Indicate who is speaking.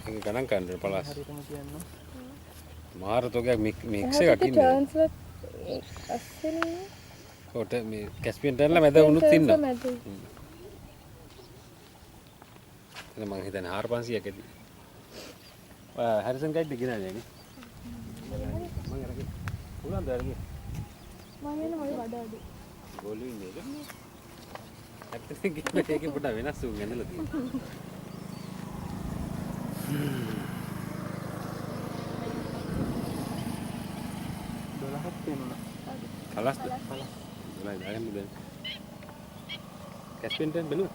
Speaker 1: ඒක ගණන් කරන්න පලාස්.
Speaker 2: හරියටම කියන්න.
Speaker 1: මාර තෝගයක් මික්ස් එකක් ඉන්නේ.
Speaker 3: ටර්න්ස් අස්සනේ
Speaker 1: කොට මේ කැස්පියන් ටර්න්ලා මැද උනුත් ඉන්නවා. එතන මං හිතන්නේ 4500ක් ඇති. ඔය හැරිසන් ගයිඩ් එක ගෙනාවේ නේ. මං අරගෙන. උනන්ද අරගෙන.
Speaker 3: මම එන මොයි වඩ අඩු.
Speaker 1: ගෝලු ඉන්නේ ඒක. ඇත්තටම ඒකේ පොඩ වෙනස් වුන් ඇඳලා තියෙනවා. Kalas tuh. Kalas. Mulai dari muda. Caspian kan bener.